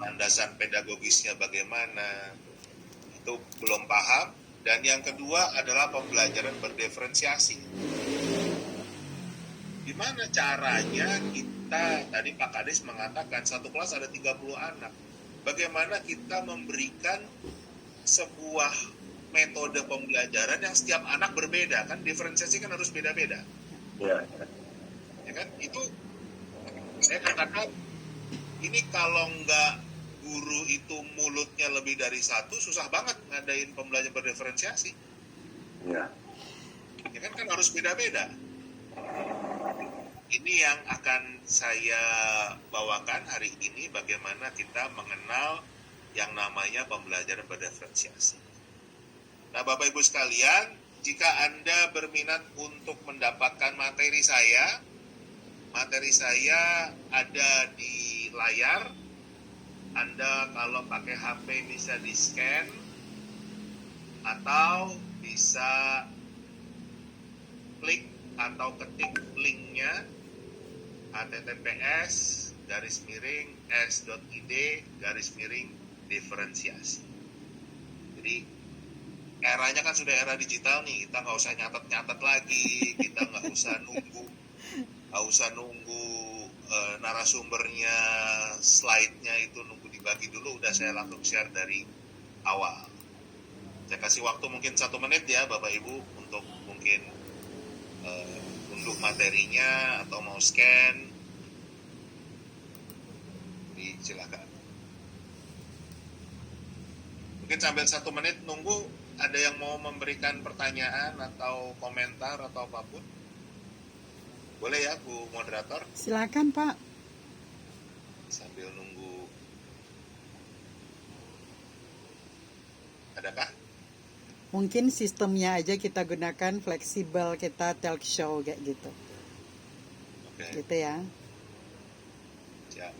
landasan pedagogisnya bagaimana, itu belum paham. Dan yang kedua adalah pembelajaran berdiferensiasi. Gimana caranya kita, tadi Pak Kades mengatakan satu kelas ada 30 anak. Bagaimana kita memberikan sebuah metode pembelajaran yang setiap anak berbeda, kan diferensiasi kan harus beda-beda. Ya. Ya kan? Itu saya katakan ini kalau nggak guru itu mulutnya lebih dari satu, susah banget ngadain pembelajaran berdiferensiasi. Ya. Ya kan harus beda-beda. Ini yang akan saya bawakan hari ini, bagaimana kita mengenal yang namanya pembelajaran berdiferensiasi. Nah, Bapak Ibu sekalian, jika Anda berminat untuk mendapatkan materi saya ada di layar. Anda kalau pakai HP bisa di-scan atau bisa klik atau ketik linknya https://s.id/diferensiasi. Jadi eranya kan sudah era digital nih, kita nggak usah nyatet lagi, kita nggak usah nunggu narasumbernya, slide-nya itu nunggu dibagi dulu, udah saya langsung share dari awal. Saya kasih waktu mungkin 1 menit ya Bapak Ibu untuk mungkin unduh materinya atau mau scan. Jadi silakan. Mungkin sambil 1 menit nunggu, ada yang mau memberikan pertanyaan atau komentar atau apapun? Boleh ya Bu Moderator? Silakan Pak. Sambil nunggu. Adakah? Mungkin sistemnya aja kita gunakan fleksibel, kita talk show kayak gitu. Oke. Gitu ya. Siap.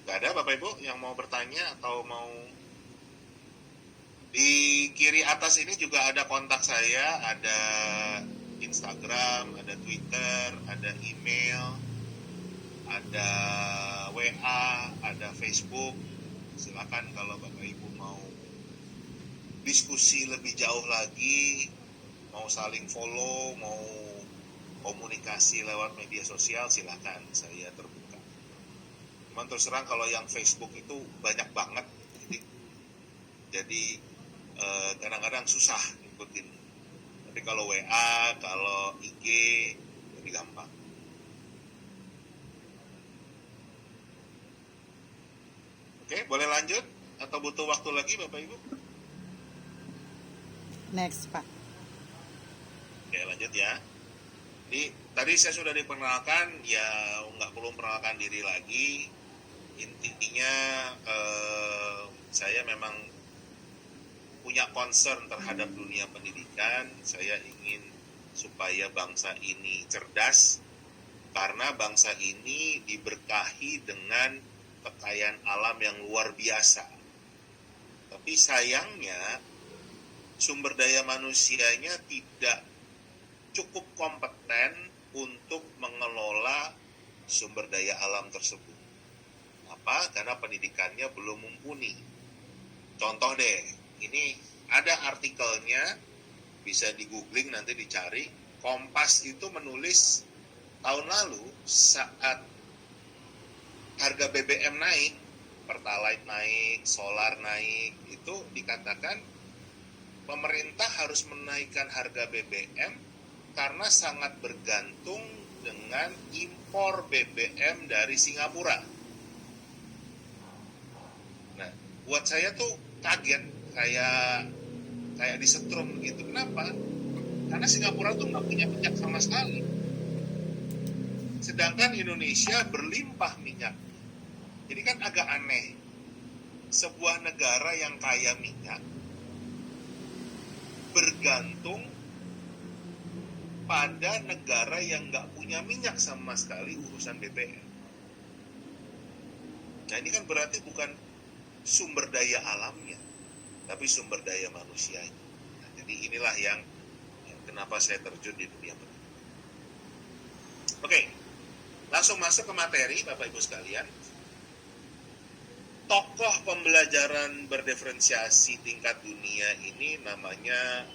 Gak ada Bapak Ibu yang mau bertanya atau mau? Di kiri atas ini juga ada kontak saya, ada Instagram, ada Twitter, ada email, ada WA, ada Facebook. Silakan kalau Bapak Ibu mau diskusi lebih jauh lagi, mau saling follow, mau komunikasi lewat media sosial, silakan, saya terbuka. Cuman terus terang kalau yang Facebook itu banyak banget, jadi kadang-kadang susah ngikutin. Tapi kalau WA, kalau IG, jadi gampang. Oke, boleh lanjut? Atau butuh waktu lagi Bapak Ibu? Next Pak. Oke, lanjut ya. Jadi, tadi saya sudah diperkenalkan, ya nggak perlu memperkenalkan diri lagi. Intinya saya memang punya concern terhadap dunia pendidikan. Saya ingin supaya bangsa ini cerdas, karena bangsa ini diberkahi dengan kekayaan alam yang luar biasa. Tapi sayangnya sumber daya manusianya tidak cukup kompeten untuk mengelola sumber daya alam tersebut. Apa? Karena pendidikannya belum mumpuni. Contoh deh, ini ada artikelnya, bisa di googling nanti dicari. Kompas itu menulis tahun lalu saat harga BBM naik, Pertalite naik, solar naik, itu dikatakan pemerintah harus menaikkan harga BBM karena sangat bergantung dengan impor BBM dari Singapura. Nah, buat saya tuh kaget, kayak disetrum gitu. Kenapa? Karena Singapura tuh nggak punya minyak sama sekali. Sedangkan Indonesia berlimpah minyak. Jadi kan agak aneh. Sebuah negara yang kaya minyak bergantung pada negara yang nggak punya minyak sama sekali urusan BBM. Nah ini kan berarti bukan sumber daya alamnya, tapi sumber daya manusianya. Nah, Jadi inilah yang kenapa saya terjun di dunia pendidikan. Oke, langsung masuk ke materi Bapak Ibu sekalian. Tokoh pembelajaran berdiferensiasi tingkat dunia ini namanya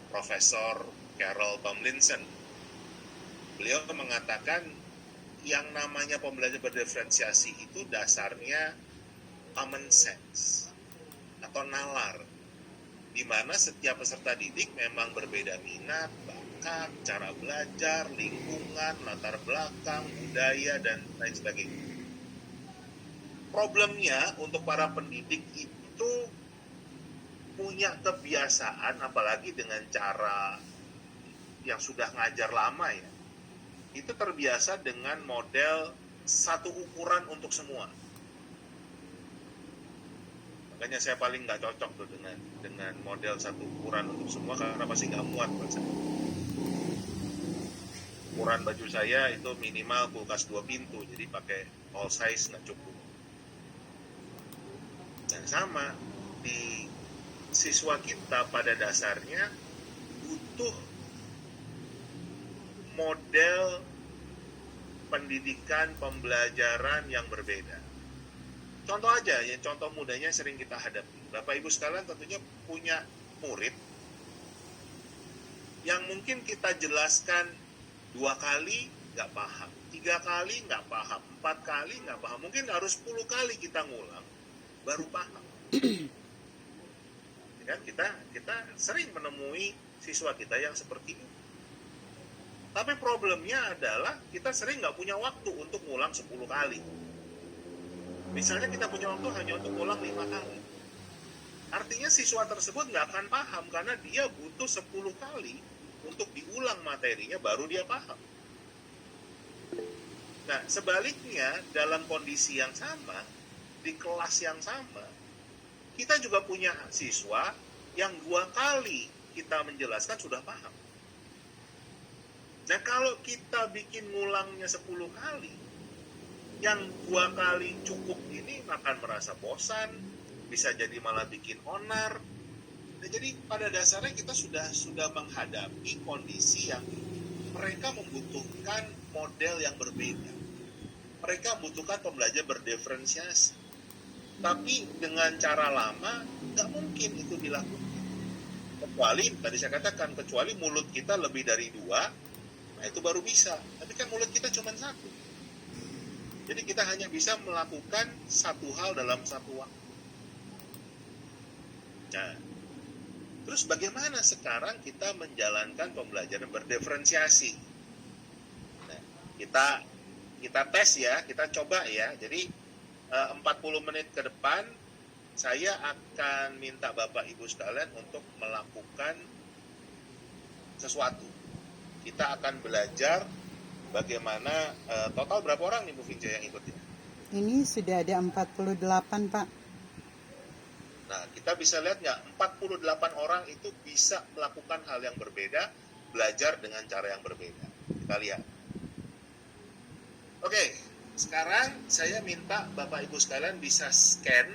Profesor Carol Tomlinson. Beliau mengatakan yang namanya pembelajaran berdiferensiasi itu dasarnya common sense atau nalar, di mana setiap peserta didik memang berbeda minat, bakat, cara belajar, lingkungan, latar belakang, budaya, dan lain sebagainya. Problemnya untuk para pendidik itu punya kebiasaan, apalagi dengan cara yang sudah ngajar lama ya, itu terbiasa dengan model satu ukuran untuk semua. Makanya saya paling nggak cocok tuh dengan model satu ukuran untuk semua, karena pasti nggak muat buat saya. Ukuran baju saya itu minimal kulkas 2 pintu, jadi pakai all size nggak cukup. Dan sama, di siswa kita pada dasarnya butuh model pendidikan pembelajaran yang berbeda. Contoh aja, ya contoh mudahnya sering kita hadapi. Bapak Ibu sekalian tentunya punya murid yang mungkin kita jelaskan 2 kali nggak paham, 3 kali nggak paham, 4 kali nggak paham, mungkin harus 10 kali kita ngulang baru paham. Kan kita sering menemui siswa kita yang seperti ini. Tapi problemnya adalah kita sering nggak punya waktu untuk ngulang 10 kali. Misalnya kita punya waktu hanya untuk ngulang 5 kali. Artinya siswa tersebut nggak akan paham karena dia butuh 10 kali untuk diulang materinya baru dia paham. Nah, sebaliknya dalam kondisi yang sama, di kelas yang sama, kita juga punya siswa yang 2 kali kita menjelaskan sudah paham. Nah, kalau kita bikin ngulangnya 10 kali, yang 2 kali cukup ini akan merasa bosan, bisa jadi malah bikin onar. Nah, jadi pada dasarnya kita sudah menghadapi kondisi yang mereka membutuhkan model yang berbeda. Mereka membutuhkan pembelajaran berdiferensiasi. Tapi dengan cara lama, nggak mungkin itu dilakukan. Kecuali, tadi saya katakan, kecuali mulut kita lebih dari 2, nah itu baru bisa. Tapi kan mulut kita cuma 1. Jadi kita hanya bisa melakukan satu hal dalam satu waktu. Nah, terus bagaimana sekarang kita menjalankan pembelajaran berdiferensiasi? Nah, kita tes ya, kita coba ya. Jadi 40 menit ke depan saya akan minta Bapak Ibu sekalian untuk melakukan sesuatu. Kita akan belajar bagaimana, total berapa orang nih Bu Vinja yang ikut ini? Ini sudah ada 48, Pak. Nah, kita bisa lihat nggak, 48 orang itu bisa melakukan hal yang berbeda, belajar dengan cara yang berbeda. Kita lihat. Oke, sekarang saya minta Bapak Ibu sekalian bisa scan